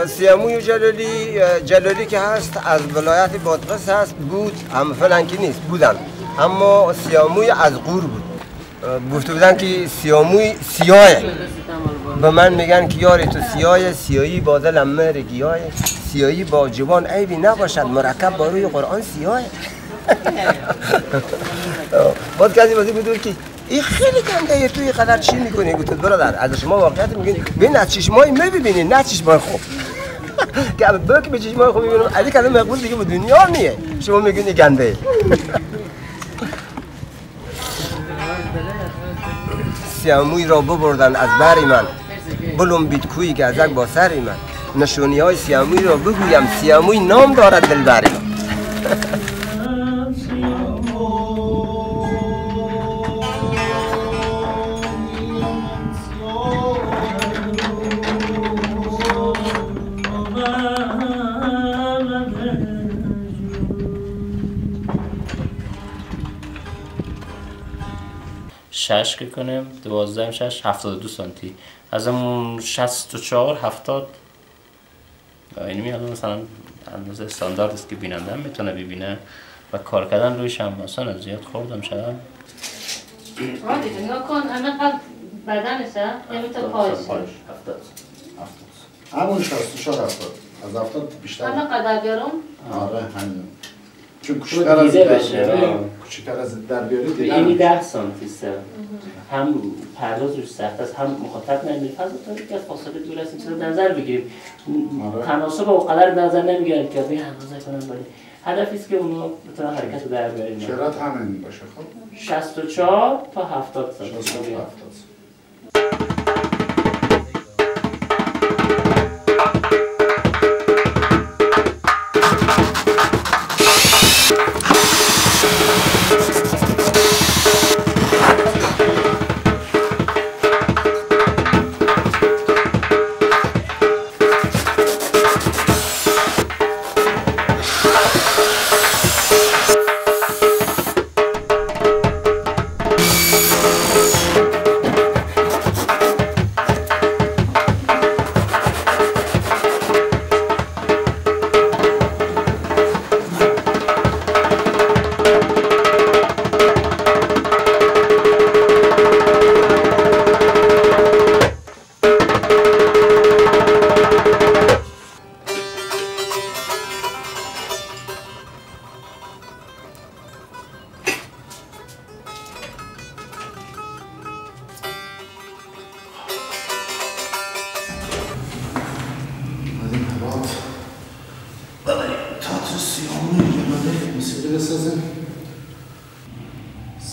سیاموی جلالی که هست از ولایت بادغیس هست، بود هم فلانکی نیست بودن، اما سیاموی از غور بود. گفته بودن که سیاموی سیاه، به من میگن که یاری تو سیاه، سیاهی با دل امر گیاه، سیاهی با جوان عیبی نباشد، مرکب با روی قرآن سیاه. بعد کسی بازی بود که این خیلی گنده توی قدر چی میکنی؟ گفتم برادر از شما واقعیت میگین ببین از چشمای میبینین نه چشمای خوب. که با که به چشمای خوب میبینم علی کلام مقبول دیگه به دنیا نیه. شما میگین این گنده. سیاموی را ببردن از بری من، بلوم بیت کوی گزک با سری من، نشونی های سیاموی را بگویم، سیاموی نام دارد دلبری من. شش که کنیم 12 6 72 سانتی از همون 64 70 اینی میاد مثلا اندازه استاندارد است که بیننده میتونه ببینه و کار کردن رویش هم مثلا زیاد خوردم شدم. دیگه نگاه کن همه بدنشه یعنی تا پایشه 70 همون 64 70 از 70 بیشتر همه قدر بیارم؟ آره همین چون کوچکتر از در بیاری دیدم اینی 10 سانتی است. هم پرداز روش سخت است هم مخاطب نمیره فاز تا یک از فاصله دور است چیزا در نظر بگیریم تناسب و قدر در نظر نمیگیرن که به اندازه کنن ولی هدفی است که اونو بتونن حرکت رو در بیاریم. شرایط همین باشه خب 64 تا 70 سانتی 70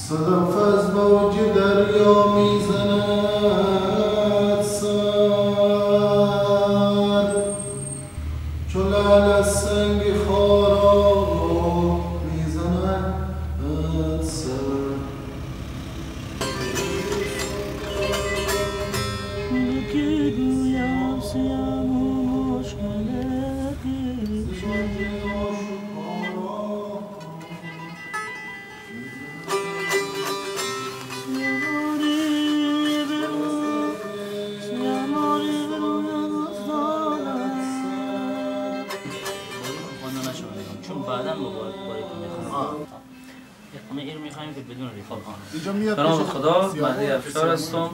صدف از موج دریا میزند سر چو لعل از سنگ خارا میزند سر یکی گویم سیم و مشکلتی که بدون ریفال به نام خدا مهدی افشار هستم.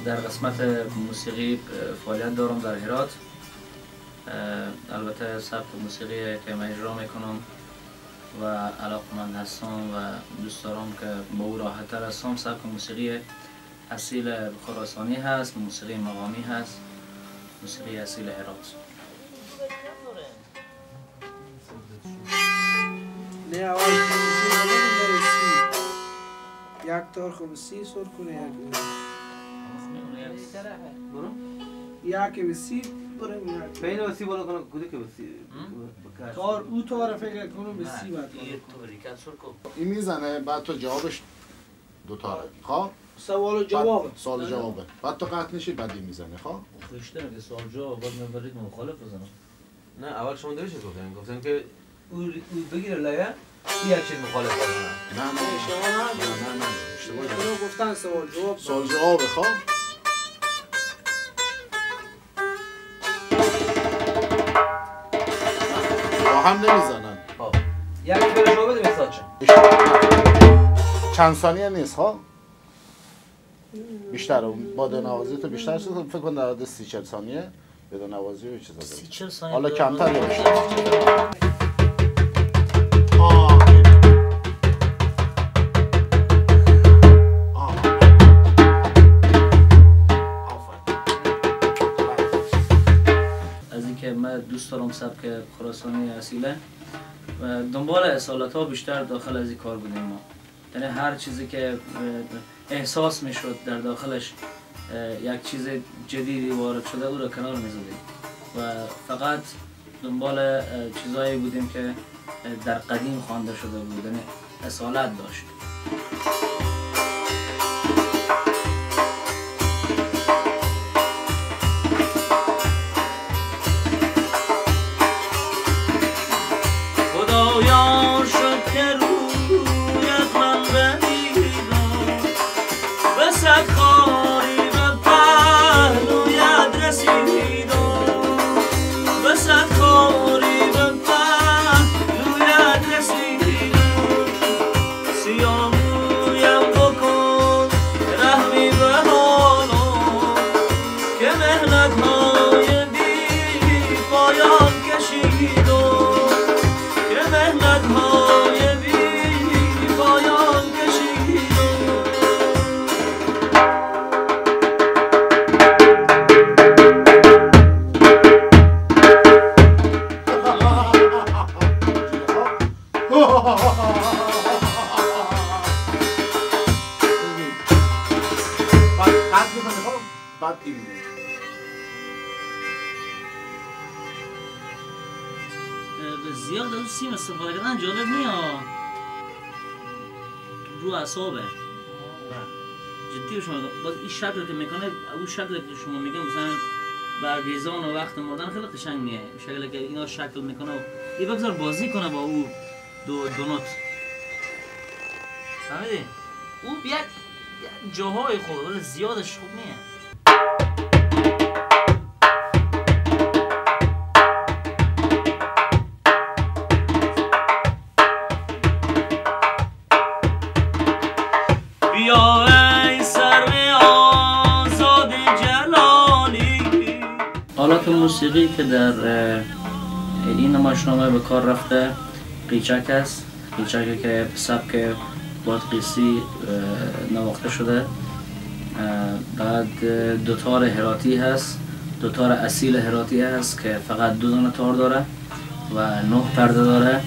در قسمت موسیقی فعالیت دارم در هرات. البته سبک موسیقی که من اجرا میکنم و علاقمند هستم و دوست دارم که با او راحت تر هستم. سبک موسیقی اصیل خراسانی هست، موسیقی مقامی هست، موسیقی اصیل هرات. نه اول یک تار خمسی سر کنه یک وسی برم یک بین وسی بالا کنه کدی که وسی تار او تار فکر کنم وسی بعد این میزنه بعد تو جوابش دو تاره خب سوال و جواب سوال جوابه بعد تو قطع نشی بعد این میزنه خب خوشتر که سوال جواب بعد من برید مخالف بزنم نه اول شما داریش گفتن که او بگیره لایه یک چیز مخالف بزنم نه شما نه اشتباه گفتن سوال جواب سوال جواب خب هم نمیزنن. خب یک برای شما بده مثال چه؟ چند ثانیه نیست ها؟ بیشتر با دونوازی تو بیشتر شد فکر کنم در حد 30-40 ثانیه به دونوازی و چیزا داره. 30-40 ثانیه حالا کمتر یا بیشتر؟ از اینکه من دوست دارم سبک خراسانی اصیله و دنبال اصالت ها بیشتر داخل از این کار بودیم ما. یعنی هر چیزی که احساس میشد در داخلش یک چیز جدیدی وارد شده او را کنار میزدیم و فقط دنبال چیزایی بودیم که در قدیم خوانده شده بود، یعنی اصالت داشت. خدایا شد که رویت من بدیدم به صد خاری به پهلویت رسیدم به صد خاری به پهلویت رسیدم سیاه مویم بکن رحمی به حالم که محنت های بی پایان کشیدم زیاد از اون سیم استفاده کردن جالب نیست رو اعصابه جدی شما باز این شکل که میکنه اون شکل که شما میگم مثلا برگریزان و وقت مردن خیلی قشنگ میه شکلی که اینا شکل میکنه و یه بگذار بازی کنه با او دو نوت فهمیدی؟ او یک جاهای خوبه ولی زیادش خوب نیه آلات موسیقی که در این نمایشنامه به کار رفته قیچک است. قیچکی که سبک بادغیسی نواخته شده. بعد دوتار هراتی هست، دوتار اصیل هراتی هست که فقط 2 دانه تار داره و 9 پرده داره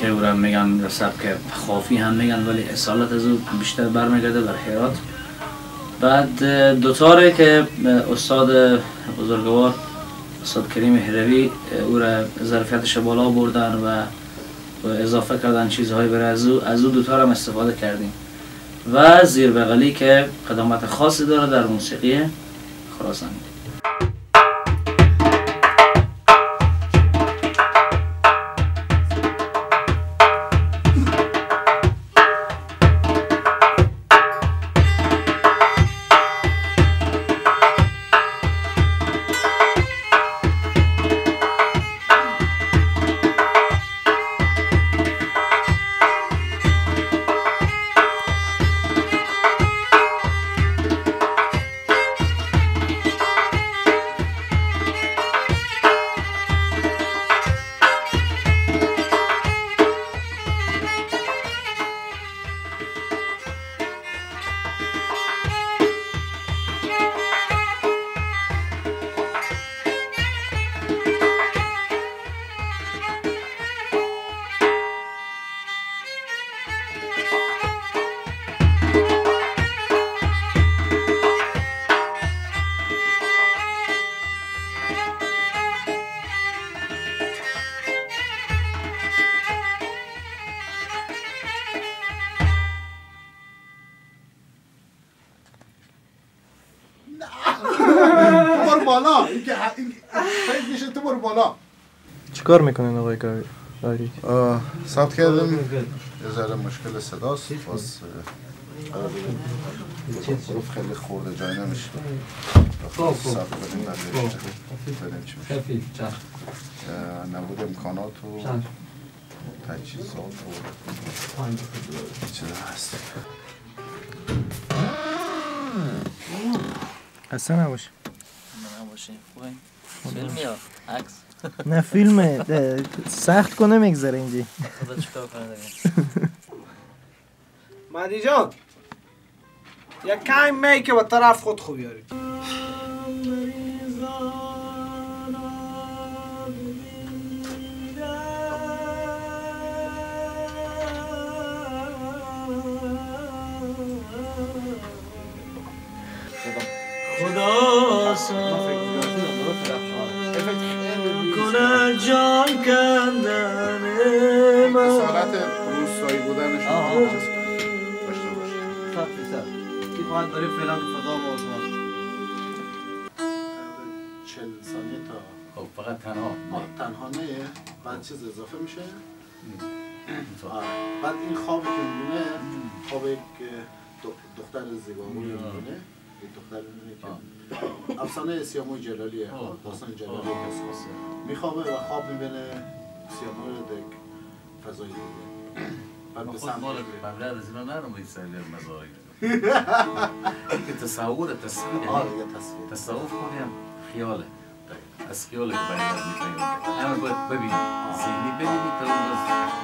که او را میگن سبک خافی هم میگن ولی اصالت از او بیشتر برمیگرده بر هرات. بعد دوتاره که استاد بزرگوار استاد کریم هروی او را ظرفیتش بالا بردن و اضافه کردن چیزهای برای از او دوتار هم استفاده کردیم و زیر بغلی که قدامت خاصی داره در موسیقی خراسانی. بالا این فکر میشه تو برو بالا. چیکار میکنین آقای کاوی؟ ثبت کردم یه ذره مشکل صداست باز حروف خیلی خورده جای نمیشه ثبت بدیم بدیم چی میشه نبود امکانات و تجهیزات و چیزا هست اصلا نباشه خوبه فیلم یا عکس نه فیلمه سخت کنه میگذره اینجی خدا چیکار کنه دیگه مهدی جان یک کمی می که به طرف خود خوب بیاری خدا کنه جان کندن من اصالت روستایی بودنش داشته باشه این خواهد داری فعلا فضا باز باز 40 ثانیه تا خب فقط تنها نه بعد چیز اضافه میشه بعد این خوابی که میبینه خواب یک دختر زیباروی میبینه یک دختر میبینه که افسانه سیاموی جلالیه داستان جلالی کسی میخوابه و خواب میبینه سیاموی رو در فضای دیگه بعد به سمت بغیر از اینا نرم باید سهلی از مزایی که تصور تصویر تصور کنیم خیاله از خیاله که باید میکنیم همه باید ببینیم ذهنی ببینیم تا اون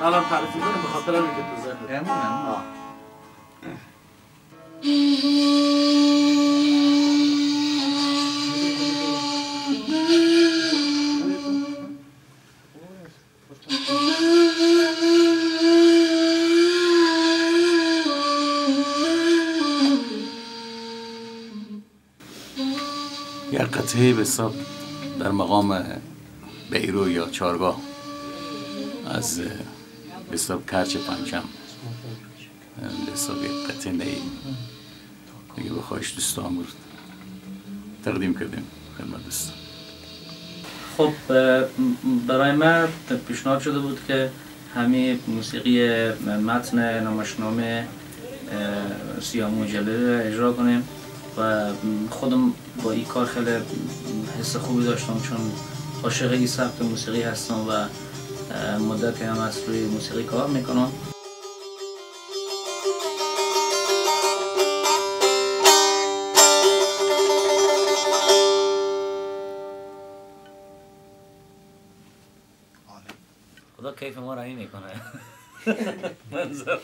الان تعریف میکنیم به خاطر همین که تو ذهنت یک قطعه به حساب در مقام بیرو یا چارگاه از به حساب کرچ پنجم به حساب یک قطعه نهی دیگه به خواهش دوستان بود تقدیم کردیم خدمت دوستان. خب برای من پیشنهاد شده بود که همین موسیقی متن نمایشنامه سیاموی جلالی رو اجرا کنیم و خودم با این کار خیلی حس خوبی داشتم چون عاشق این سبک موسیقی هستم و مدتی هم از روی موسیقی کار میکنم. خدا کیف ما را این میکنه منظر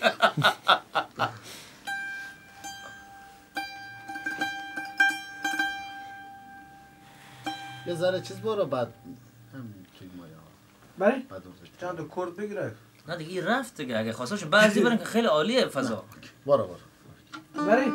یه ذره چیز برو بعد همین توی مایه بله؟ چند کرد بگیره نه دیگه رفت دیگه اگه خواستاش بعضی برن که خیلی عالیه فضا برو بله؟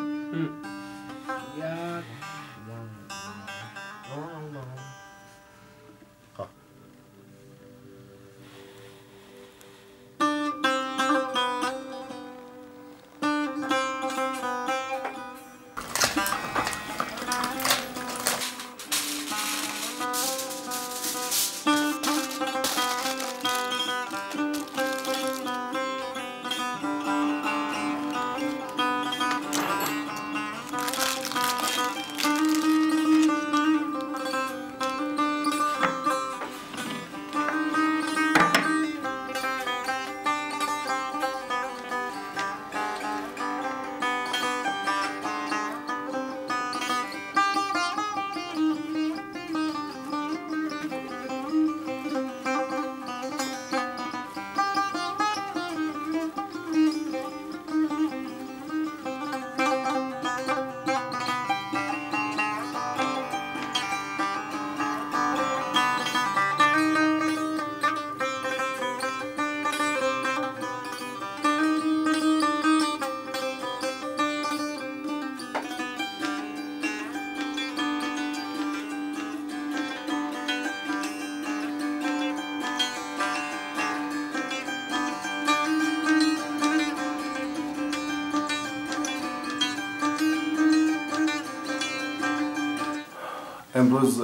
امروز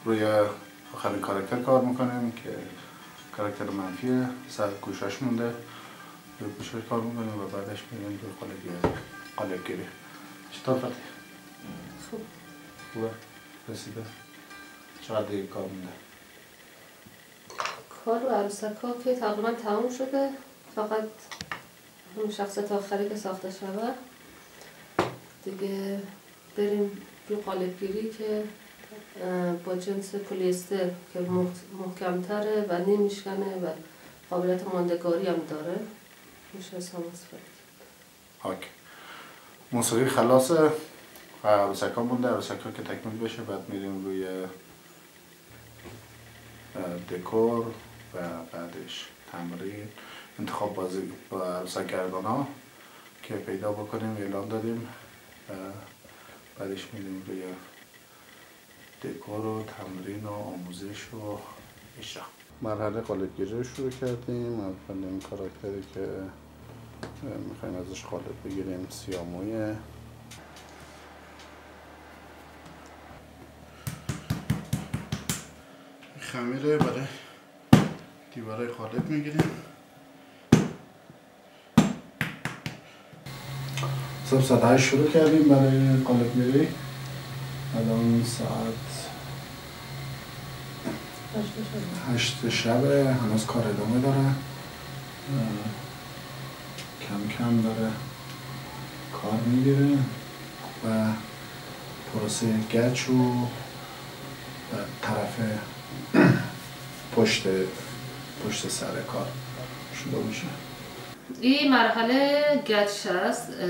روی آخرین کاراکتر کار میکنیم که کاراکتر منفیه، سر گوشش مونده روی گوشش کار میکنیم و بعدش میریم روی قالبگیری. چطور فتح؟ خوبه؟ رسیده؟ چقدر دیگه کار مونده؟ کار و عروسک ها که تقریبا تموم شده، فقط اون شخصیت آخری که ساخته شده دیگه بریم روی قالبگیری که با جنس پلیستر که محکمتره و نمیشکنه و قابلیت ماندگاری هم داره میشه استفاده کرد. اوکی. موسیقی خلاصه، عروسک ها مونده، عروسک ها که تکمیل بشه بعد میریم روی دکور و بعدش تمرین، انتخاب بازی با عروسک گردان ها که پیدا بکنیم، اعلان دادیم و بعدش میریم روی دکور و تمرین و آموزش و اجرا. مرحله قالبگیری رو شروع کردیم. اولین کاراکتری که میخوایم ازش قالب بگیریم سیامویه. خمیره برای دیواره قالب میگیریم. صبح ساعت 8 شروع کردیم برای قالبگیری. الان ساعت 8 شبه، هنوز کار ادامه داره، کم کم داره کار میگیره و پروسه گچ و طرف پشت سر کار شروع میشه. این مرحله گچ است.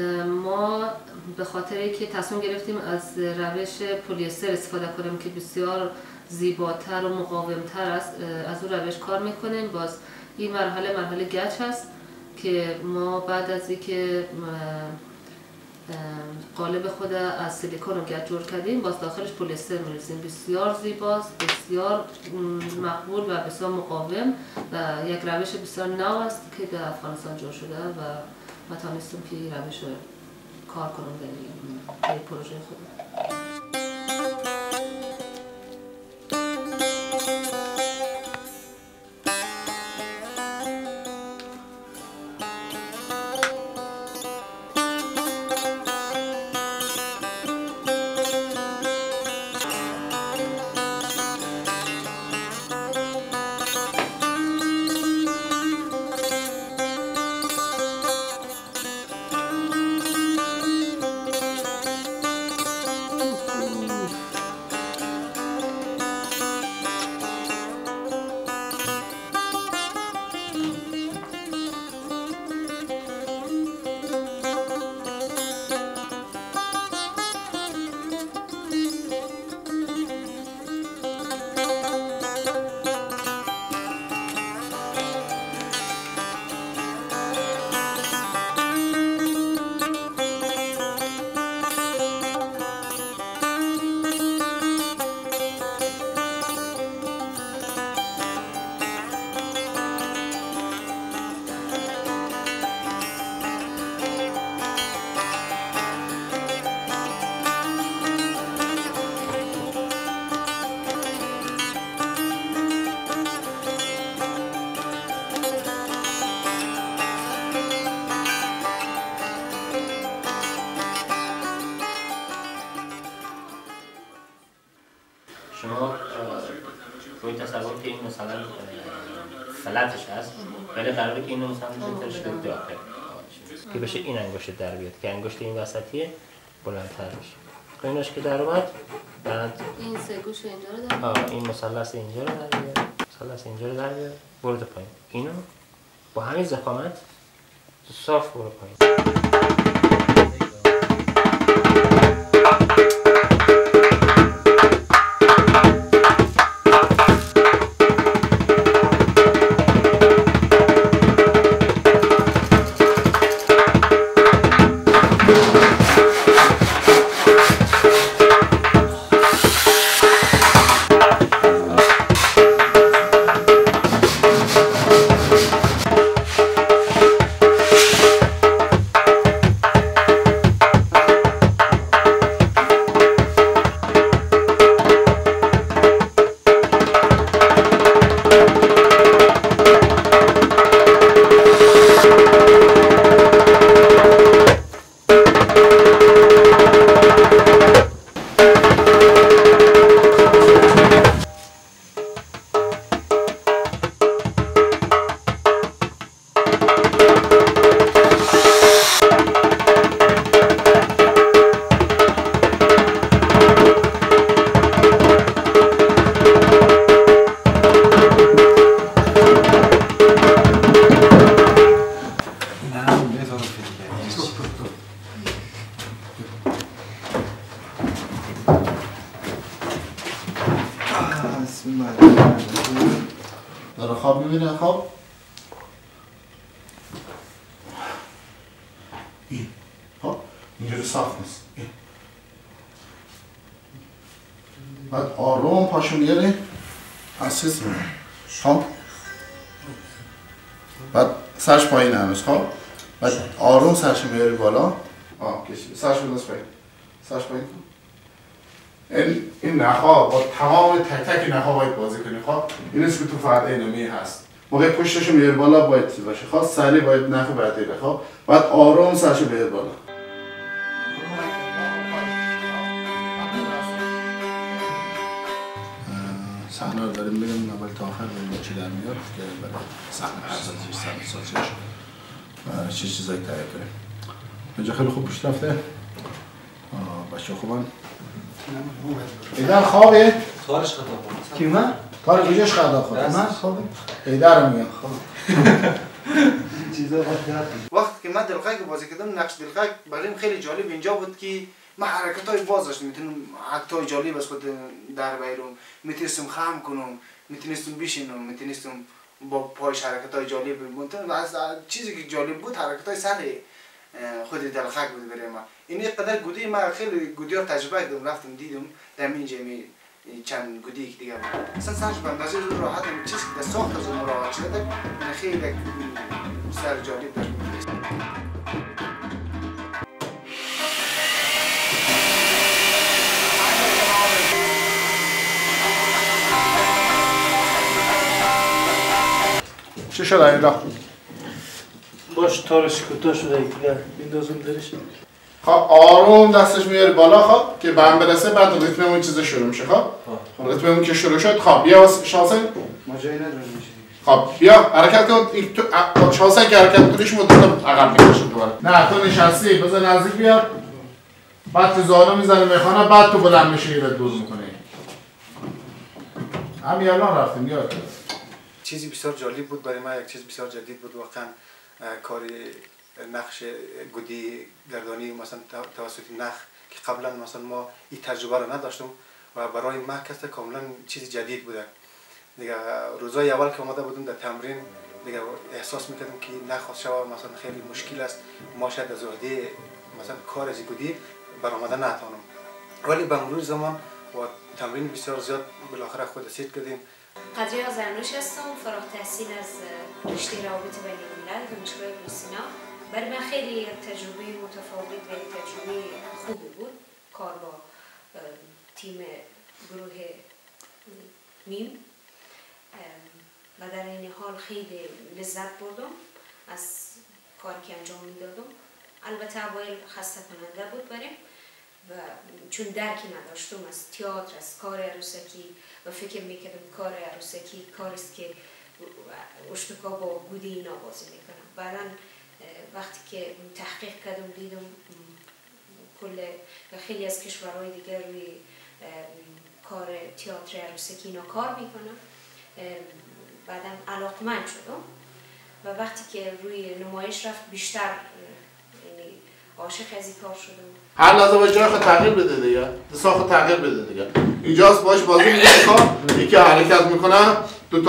ما به خاطر اینکه تصمیم گرفتیم از روش پلیستر استفاده کنیم که بسیار زیباتر و مقاومتر است، از اون روش کار میکنیم. باز این مرحله گچ است که ما بعد از اینکه قالب خود از سیلیکون و گچ جور کردیم باز داخلش پلیستر می‌ریزیم. بسیار زیباست، بسیار مقبول و بسیار مقاوم و یک روش بسیار نو است که در افغانستان جور شده و ما تونستیم که این روش رو کار کنم در این پروژه خودم. شما روی تصور که این مثلا فلتش هست ولی قراره که اینو مثلا بزنیدش به داخل که بشه این انگشت در بیاد که انگشت این وسطیه بلندتر بشه. ایناش که در اومد بعد این سه گوش اینجا رو در این مثلث اینجا رو در بیاد، مثلث اینجا رو در بیاد، برو پایین. اینو با همین ضخامت صاف برو پایین. داره خواب میبینه خواب این خب اینجوری صاف نیست این. بعد آروم پاشو میاره از چیز خب بعد سرش پایین هنوز خب بعد آروم سرش میاری بالا کشی سرش بنداز پایین سرش پایین این نخا با تمام تک تک نخا باید بازی کنی خب این است که تو فرد اینمی هست موقع پشتشو میاری بالا باید چیز باشه خب سری باید نخ بعدی خب بعد آروم سرشو بیار بالا صحنه رو داریم بگم اول تا آخر ببینیم چی در میاد که برای صحنه سازیش چه چیزایی تهیه کنیم اینجا خیلی خوب پیش رفته بچه خوبن ایدر خوابه؟ کارش خطا خورد کی من؟ کار گوشش خطا خورد من خوابه؟ ایدر رو میگم چیزا وقتی که من دلقک بازی کردم نقش دلقک برایم خیلی جالب اینجا بود که من حرکت‌های باز داشتم میتونم اکت‌های جالب از خود در بیارم میتونستم خم کنم میتونستم بشینم میتونستم با پایش حرکت‌های جالب میتونم از چیزی که جالب بود حرکت‌های سر خود دلقک بود برای من این قدر گودی من خیلی گودی‌ها تجربه کردم رفتم دیدم در اینجا چند گودی که دیگه بود اصلا سرش به اندازه راحت چیزی که در ساخت از مراقبت شده خیلی سر جالب داشت چه شده این را؟ باش تارش کوتاه شده دیگه بندازم درش خب آروم دستش میاری بالا خب که به هم برسه بعد ریتم اون چیز شروع میشه خب ریتم اون که شروع شد خب بیا شاسه ما جایی نداریم میشه خب بیا حرکت کن شاسه که حرکت کنیش مدت عقب میکشه دوباره نه تو نشستی بذار نزدیک بیا بعد تو زانو میزنه میخوانه بعد تو بلند میشه ایره دور میکنه همین الان رفتیم یاد چیزی بسیار جالب بود برای من یک چیز بسیار جدید بود واقعا کار نقش گودی گردانی مثلا توسط نخ که قبلا مثلا ما این تجربه رو نداشتم و برای من کسته کاملا چیز جدید بوده دیگه روزای اول که اومده بودم در تمرین دیگه احساس میکردم که نخواست شود مثلا خیلی مشکل است ما شاید از عهده مثلا کار از گودی برآمده نتوانم ولی به مرور زمان و تمرین بسیار زیاد بالاخره خود سید کردیم قدریا زرنوش هستم فارغ التحصیل از رشته روابط بین الملل دانشگاه بوسینا برای من خیلی تجربه متفاوت و تجربه خوبی بود کار با تیم گروه میم و در این حال خیلی لذت بردم از کاری که انجام میدادم البته اوایل خسته کننده بود بریم و چون درکی نداشتم از تئاتر از کار عروسکی و فکر میکردم کار عروسکی کاریست که اشتکا با گودی اینا بازی میکنم بعدا وقتی که تحقیق کردم دیدم کل خیلی از کشورهای دیگر روی کار تئاتر عروسکی اینا کار میکنم بعدا علاقمند شدم و وقتی که روی نمایش رفت بیشتر عاشق از این کار شدم هر لحظه باید جای خود تغییر بده دیگه دستا خود تغییر بده دیگه اینجاست باش بازی میگه خب یکی حرکت میکنه دو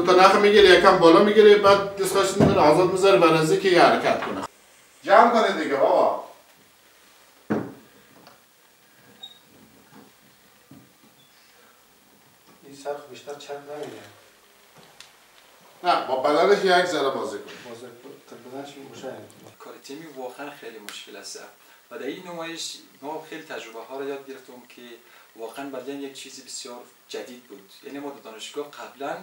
تا نخ میگیره یکم بالا میگیره بعد دستاش میذاره آزاد میذاره برای که یه حرکت کنه جمع کنه دیگه بابا این سرخ بیشتر چند نمیگه نه با بدنش یک ذره بازی کن بازی کن بدنش میشه کار تیمی واقعا خیلی مشکل است و در این نمایش ما خیلی تجربه ها را یاد گرفتم که واقعا برای یک چیزی بسیار جدید بود یعنی ما در دانشگاه قبلا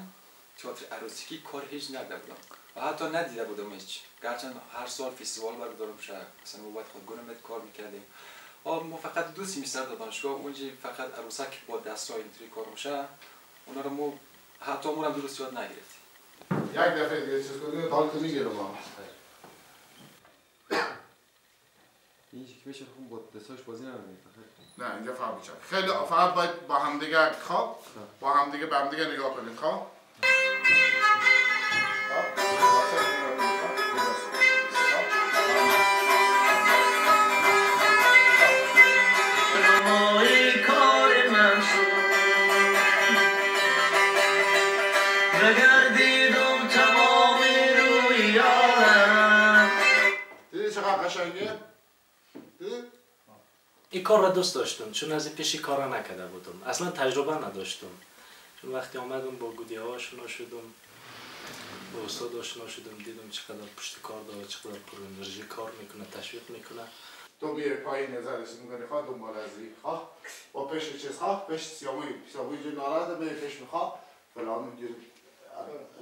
تئاتر عروسکی کار هیچ ندیده بودم و حتی ندیده بودم هیچ گرچه هر سال فستیوال برگزار میشه مثلا ما باید خودگونه کار میکردیم ما فقط 2 سمستر در دانشگاه اونجا فقط عروسک با دستای اینطوری کار میشه اونا رو ما حتی ما هم درست یاد نگرفتیم یک دفعه دیگه چیز کنید حالت میگیره ما این که میشه خوب با دستاش بازی نمی‌کنه نه اینجا فهم میشه خیلی فقط باید با هم دیگه خواب با هم دیگه به هم دیگه نگاه کنید خواب این کار را دوست داشتم چون از پیشی کارا نکرده بودم اصلا تجربه نداشتم چون وقتی آمدم با گودی ها آشنا شدم با استاد آشنا شدم دیدم چقدر پشت کار داره چقدر پر انرژی کار میکنه تشویق میکنه تو میره پایین نظرش میکنی خواه دنبال از این خواه با پیش چیز خواه پیش سیاموی جو ناراده میره پیش میخواه فلان اونجور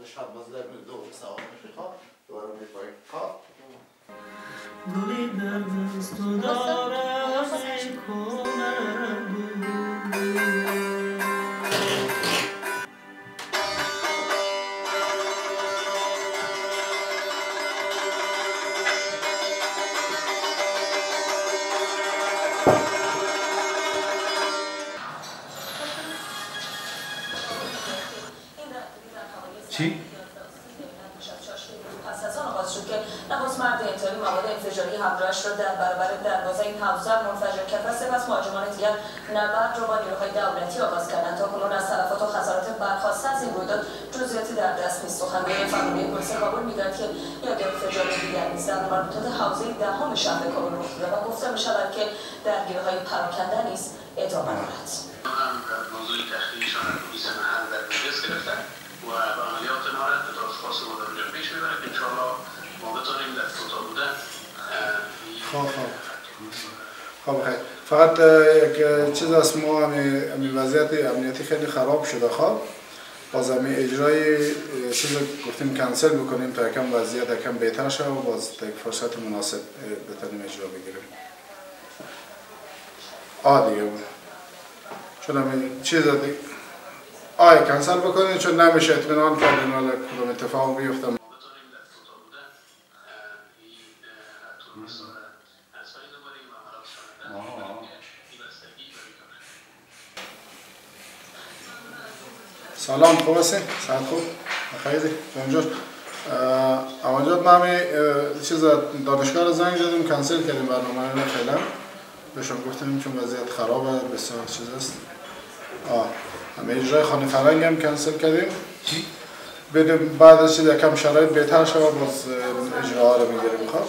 رشد بزده میره دو سوال میشه خواه دوباره میره پایین خواه گلی در دست تو دارم ای کنم چی؟ پس از آن آغاز شد که نخست مرد انتحاری مواد انفجاری همراهش را در برابر دروازه این حوزه منفجر کرد و سپس مهاجمان دیگر نبرد را با نیروهای دولتی آغاز کردند. تاکنون از تلفات و خسارات برخواسته از این رویداد جزئیاتی در دست نیست. سخنگوی فرمانده پلیس کابل میگوید که یک انفجار دیگر نیز در مربوطات حوزه دهم شهر کابل رخ داده و گفته می‌شود که درگیری‌های پراکنده نیز ادامه دارد. موضوع تحقیقشان را پلیس محل در نظر گرفتند و عملیات ما را به طور خاص ما در اونجا پیش میبرد که انشاءالله ما بتونیم در کوتاه مدت خب خیر فقط یک چیز است ما همین وضعیت امنیتی خیلی خراب شده خواه باز همین اجرای چیز گفتیم کنسل بکنیم تا یکم وضعیت یکم بهتر شد و باز تا یک فرصت مناسب بتونیم اجرا بگیریم دیگه بود چون همین چیز دیگه کنسل بکنید چون نمیشه اطمینان کردن حالا کدوم اتفاق بیفته سلام خوب هستی؟ ساعت خوب؟ خیلی جانجور اونجا ما همین چیز دانشگاه رو زنگ زدیم کنسل کردیم برنامه رو فعلا بهشون گفتیم چون وضعیت خرابه بسیار چیز است همه اجرای خانه فرنگ هم کنسل کردیم بدون بعد از چیز یکم شرایط بهتر شد باز اجراها رو میگیریم خب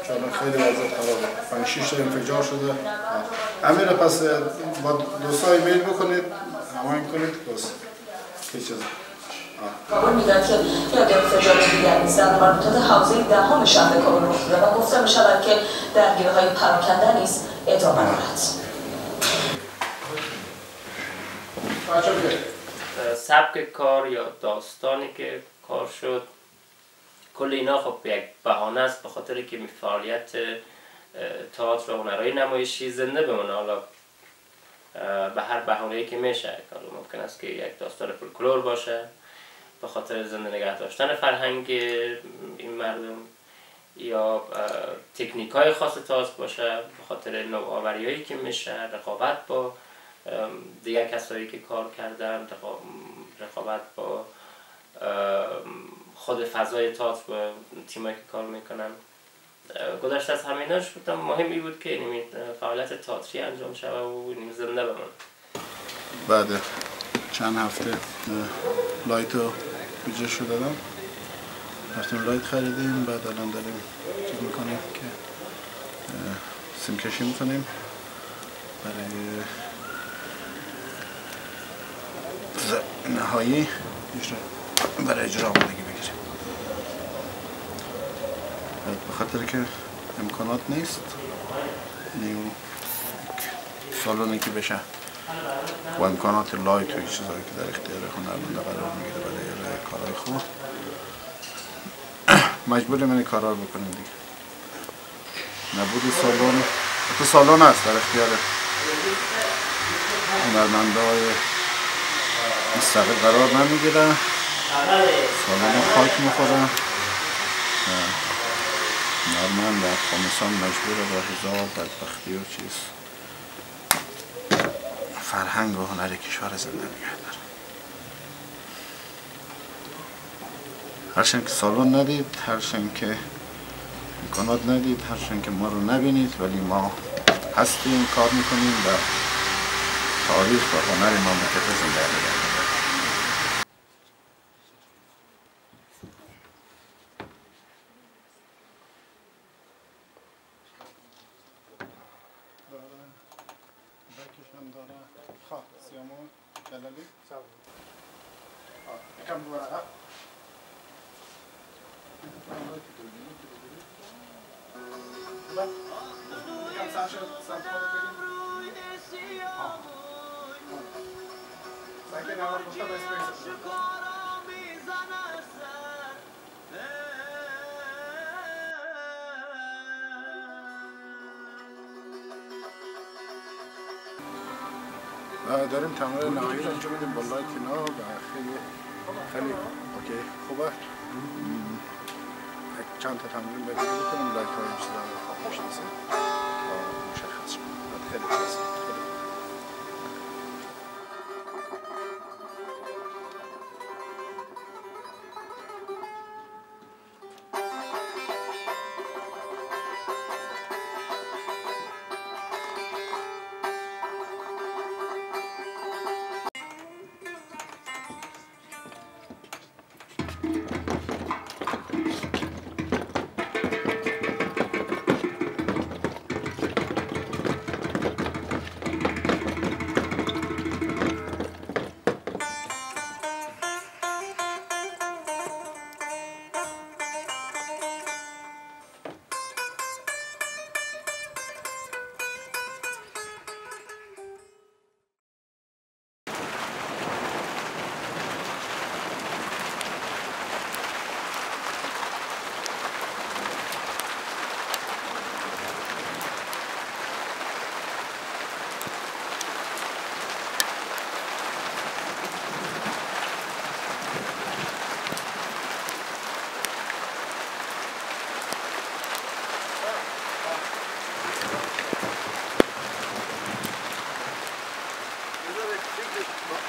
چون خیلی وضعیت خرابه 5-6 تا انفجار شده امیر پس با دوستا ایمیل بکنید هماهنگ کنید بس هیچ چیز کابل میگوید که یک انفجار دیگر نیز در مربوطات حوزه دهم شهر کابل رخ داده و گفته می‌شود که درگیری‌های پراکنده نیز ادامه دارد. سبک کار یا داستانی که کار شد کل اینا خب یک بهانه است به خاطر که فعالیت تئاتر و هنرهای نمایشی زنده بمونه حالا به هر بهانه‌ای که میشه ممکن است که یک داستان فولکلور باشه به خاطر زنده نگه داشتن فرهنگ این مردم یا تکنیک‌های خاص تئاتر باشه به خاطر نوآوری‌هایی که میشه رقابت با دیگر کسایی که کار کردن رقابت با خود فضای تئاتر با تیمایی که کار میکنن گذشته از همیناش بودم مهمی بود که فعالیت تئاتری انجام شود و زنده بمونه. بعد چند هفته لایت رو بجا شده دادم رفتیم لایت خریدیم بعد الان داریم چیز میکنیم که سیم کشی میکنیم برای نهایی برای اجرا آمادگی بگیریم به خاطر که امکانات نیست سالونی که بشه و امکانات لایت و چیزهایی که در اختیار هنرمنده قرار میگیره برای ارائه کارهای خوب مجبوریم این کارا رو بکنیم دیگه نبود سالون هست در اختیار هنرمندهای مستقل قرار نمیگیرن سالن خاک میخورن هنرمند در خامسان مجبوره با هزار بدبختی و چیز فرهنگ و هنر کشور زنده نگه داره هرچند که سالن ندید هرچند که امکانات ندید هرچند که ما رو نبینید ولی ما هستیم کار میکنیم و تاریخ و هنر مملکت زنده نگه داره خواه سیامون جلالی یکم دوباره یکم سر شد سمت خودت بگیم سکه نوار گفته به اسپیس داریم تمرین نهایی رو انجام میدیم با لایت اینا و خیلی اوکی خوبه چند تا تمرین باید بکنیم لایت های این چیزا رو خواب بشناسیم مشخص شد خیلی خوبه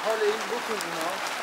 حال این بکن اینا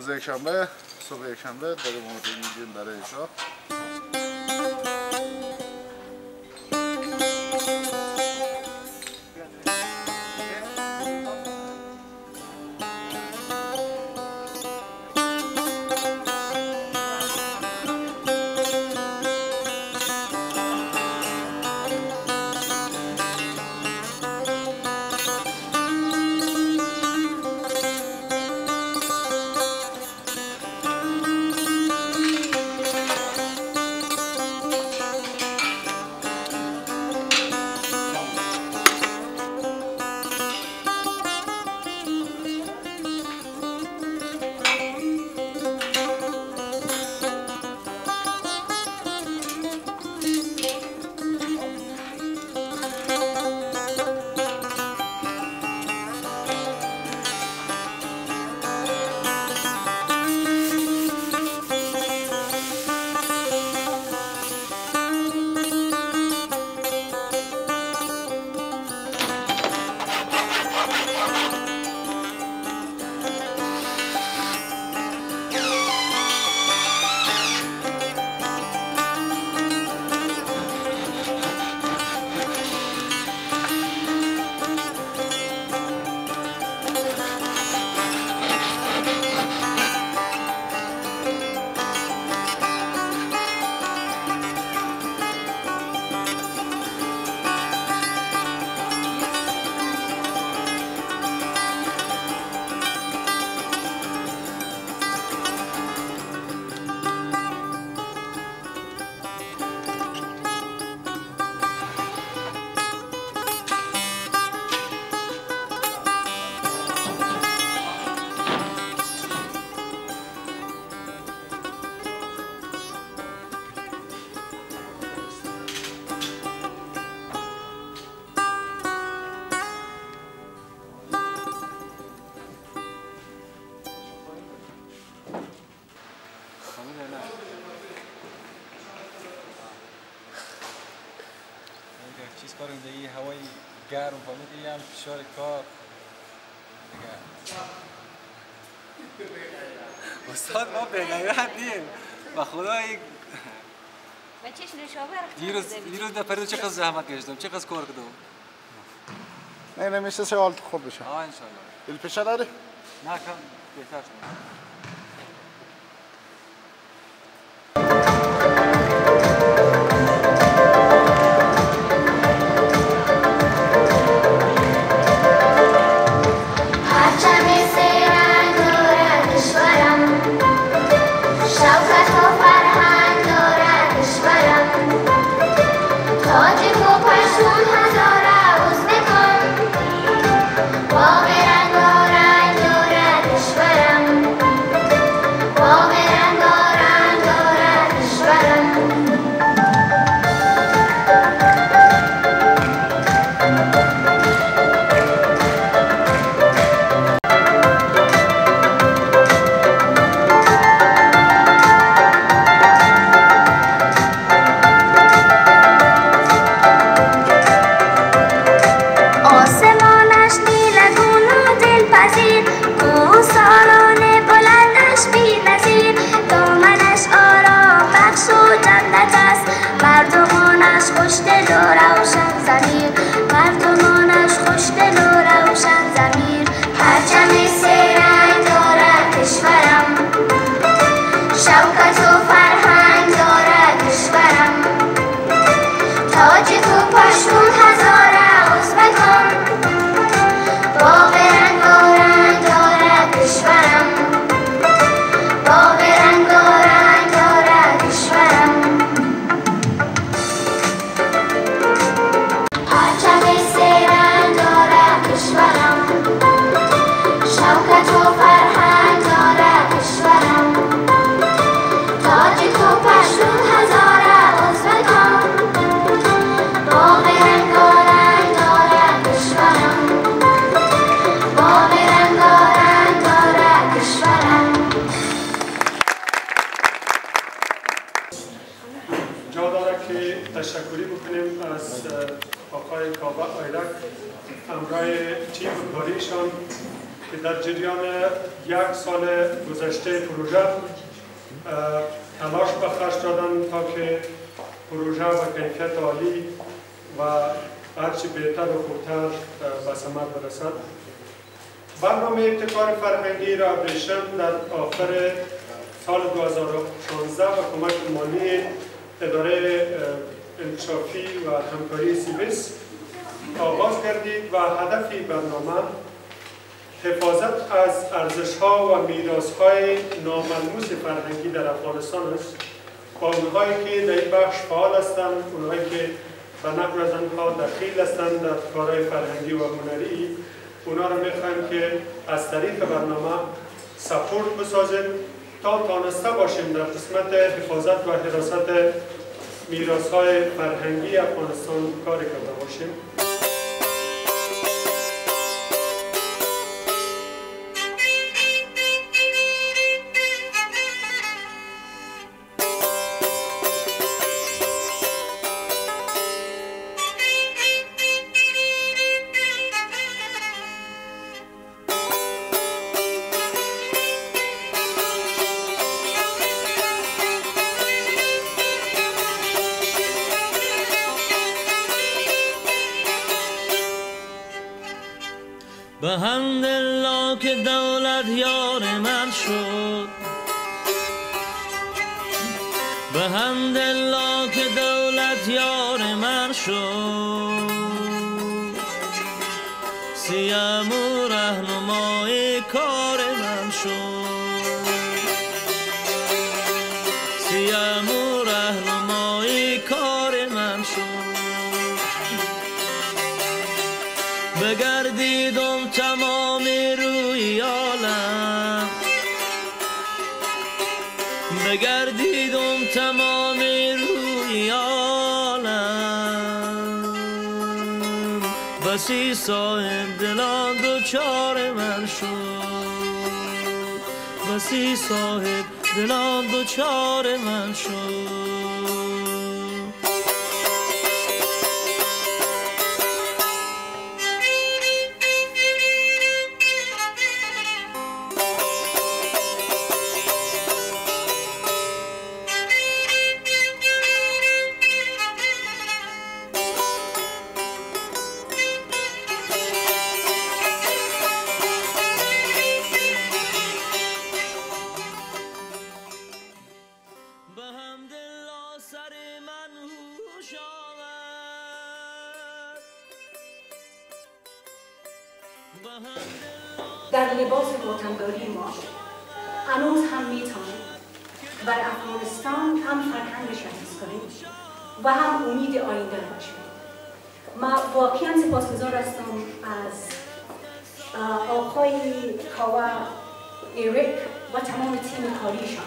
روز یکشنبه صبح یکشنبه داریم آماده می‌شیم برای عشا. کار اینجا یه هوای گرم فهمید یه هم فشار کار استاد ما به غیرت نیم و خدا و چش نشابه دیروز در پریدو چقدر زحمت کشیدم چقدر کار کردم نه نمیشه سه حالت خوب بشه آه انشالله دل پیشه داری؟ نه کم بهتر شد تشکری بکنیم از آقای کاوه آیرک همراه تیم کاریشان که در جریان یک سال گذشته پروژه تلاش به خرج دادن تا که پروژه با کیفیت عالی و هرچی بهتر و خوبتر به ثمر برسد. برنامه ابتکار فرهنگی را ابریشم در آخر سال 2016 و کمک مالی اداره انکشافی و همکاری سیویس آغاز گردید و هدف برنامه حفاظت از ارزش‌ها و میراث‌های ناملموس فرهنگی در افغانستان است. با اونهایی که در این بخش فعال هستند، اونهایی که به نقل از آنها دخیل هستند در کارهای فرهنگی و هنری، اونا را می‌خوایم که از طریق برنامه سپورت بسازیم تا تانسته باشیم در قسمت حفاظت و حراست میراث‌های فرهنگی افغانستان کاری کرده باشیم. به حمدالله که دولت یار من شد، به حمدالله که دولت یار من شد، سیم و رهنمای کار من شد، سیم و رهنمای کار من شد. بگردیدم تمام روی عالم، بگردیدم تمام روی عالم، بسی صاحب دلان دوچار من شد، بسی صاحب دلان دوچار من شد. در لباس وطنداری ما هنوز هم میتونیم بر افغانستان هم فرهنگش حفظ کنیم و هم امید آینده باشیم. ما واقعا سپاسگزار هستم از آقای کاوا ایریک و تمام تیم کاریشان.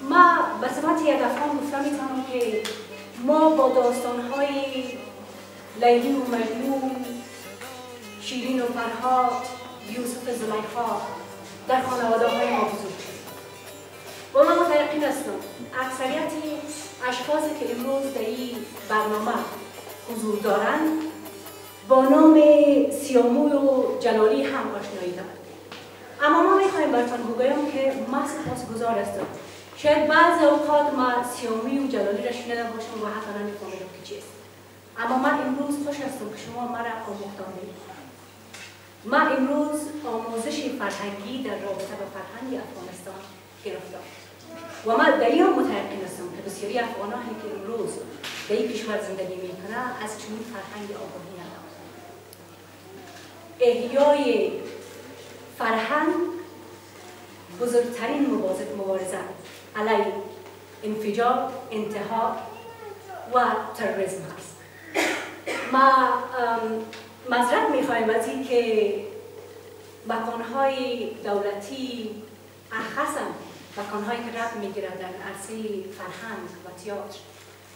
ما به صفت یک افغان گفته میتونم که ما با داستانهای لیلی و مجنون، شیرین و فرهاد، یوسف زلیخا در خانواده های ما بزرگ شد. و من متیقن هستم اکثریت اشخاصی که امروز در این برنامه حضور دارند با نام سیاموی و جلالی هم آشنایی دارند. اما ما میخوایم براتون بگویم که ما سپاسگزار هستم. شاید بعضی اوقات ما سیاموی و جلالی را شنیده باشم و حتی نمیفهمم که چیست. اما من امروز خوش هستم که شما مرا آموختید. ما امروز آموزش فرهنگی در رابطه با فرهنگ افغانستان گرفتم و من در این متیقن هستم که بسیاری افغانانی که امروز در این کشور زندگی میکنند از چنین فرهنگ آگاهی ندارند. احیای فرهنگ بزرگترین مبارزه علیه انفجار، انتحار و تروریسم است. ما معذرت میخوایم از این که مکانهای دولتی اخصاً مکانهایی که ربط میگیرد در عرصه فرهنگ و تئاتر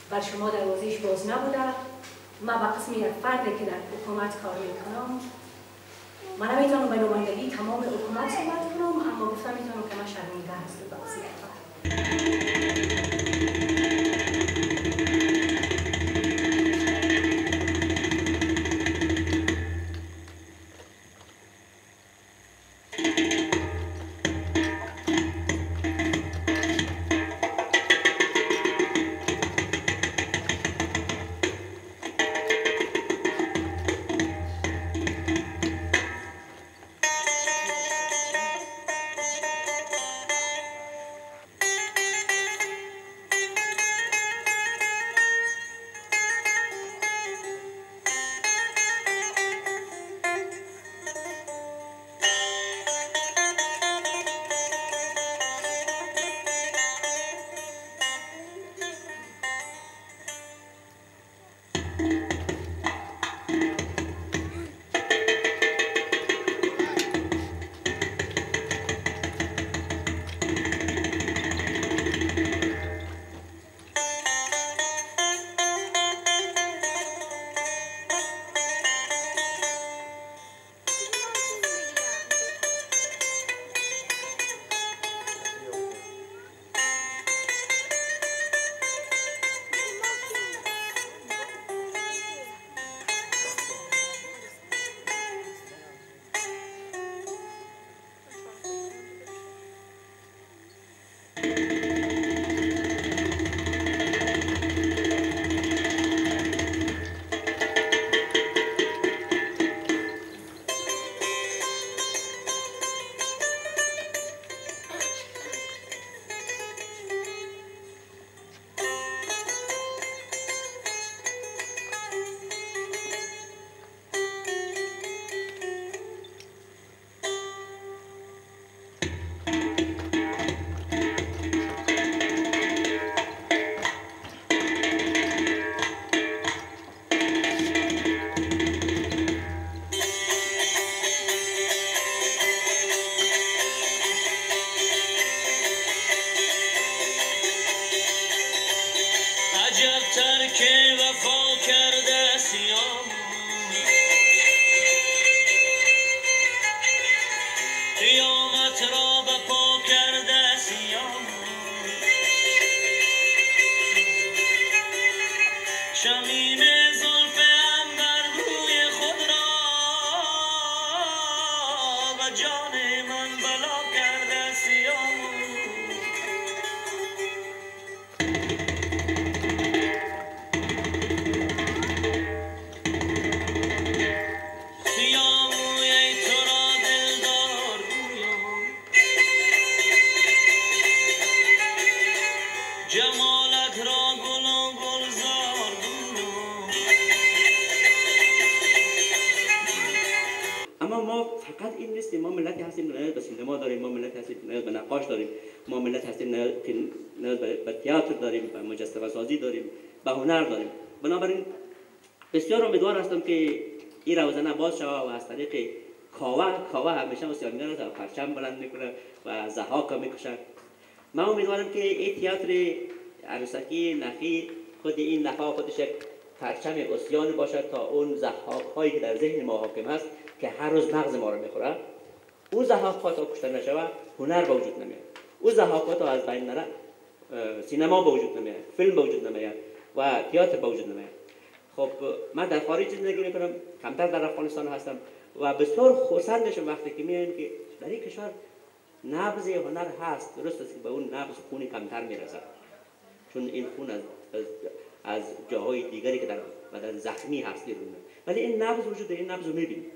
بر شما دروازه‌اش باز نبوده. ما به قسم یک فردی که در حکومت کار میکنم، من نمیتونم به نمایندگی تمام حکومت صحبت کنم، اما گفتم میتونم که من شرمنده هستم به قضیه کار. هستیم نیاز به سینما داریم، ما ملت هستیم نیاز به نقاش داریم، ما ملت هستیم نیاز به تئاتر داریم، به مجسمه سازی داریم، به هنر داریم. بنابراین بسیار امیدوار هستم که این روزنه باز شود و از طریق کاوه همیشه آسیابینه را پرچم بلند میکنه و ضحاک میکشه. من امیدوارم که این تئاتر عروسکی نخی خود این نخا خودش یک پرچم آسیان باشد تا اون ضحاک هایی که در ذهن ما حاکم است که هر روز مغز ما رو میخوره، اون ضحاک ها تا کشته نشود هنر به وجود نمیاد، اون ضحاک ها تا از بین نره سینما به وجود نمیاد، فیلم به وجود نمیاد و تئاتر به وجود نمیاد. خب من در خارج زندگی میکنم، کمتر در افغانستان هستم و بسیار خرسند میشم وقتی که میبینم که در این کشور نبض هنر هست. درست است که به اون نبض خونی کمتر میرسد، چون این خون از جاهای دیگری که در بدن زخمی هست بیرونه، ولی این نبض وجود، این نبض رو میبینیم.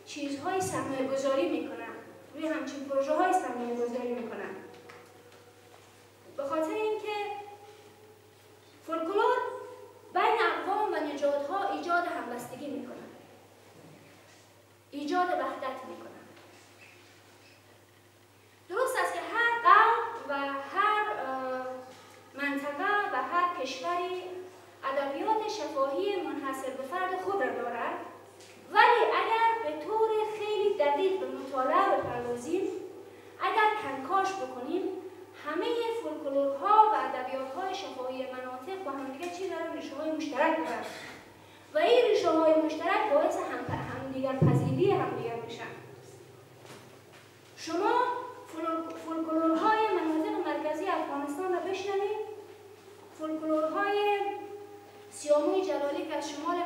چیزهای سرمایه گذاری میکنن، روی همچین پروژه های سرمایه گذاری میکنن. به خاطر اینکه فولکلور بین اقوام و نژادها ایجاد همبستگی میکنن، ایجاد وحدت میکنن. درست است که هر قوم و هر منطقه و هر کشوری ادبیات شفاهی منحصر به فرد خود را دارد، ولی اگر به طور خیلی دقیق به مطالعه بپردازیم، اگر کنکاش بکنیم، همه فولکلورها و ادبیات‌های شفاهی مناطق با همدیگر چی دارن؟ ریشه‌های مشترک دارن و این ریشه‌های مشترک باعث همدیگر پذیری همدیگر میشن. شما فولکلورهای مناطق مرکزی افغانستان را بشنوید، فولکلورهای سیاموی جلالی که از شمال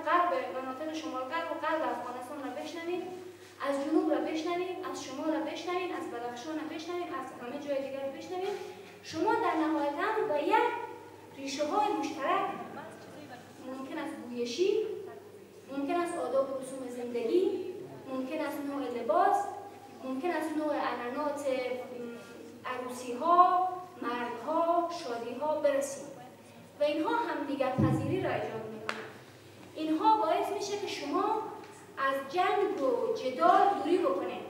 غرب مناطق شمال غرب و غرب افغانستان را بشنوید، از جنوب را بشنوید، از شمال را بشنوید، از بدخشان را بشنوید، از همه جای دیگر را بشنوید، شما در نهایت به یک ریشه های مشترک ممکن است گویشی، ممکن است آداب و رسوم زندگی، ممکن است نوع لباس، ممکن است نوع عنعنات عروسی ها، مرگ ها، شادی ها برسیم و اینها هم دیگر پذیری را ایجاد میکنند. اینها باعث میشه که شما از جنگ و جدال دوری بکنید.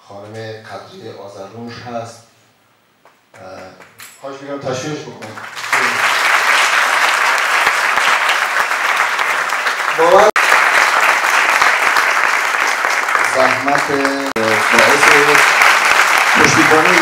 خانم قدری آذرونش هست. خواهش می‌کنم تشویقش بکنم. باور زحمت باعث پشتیبانی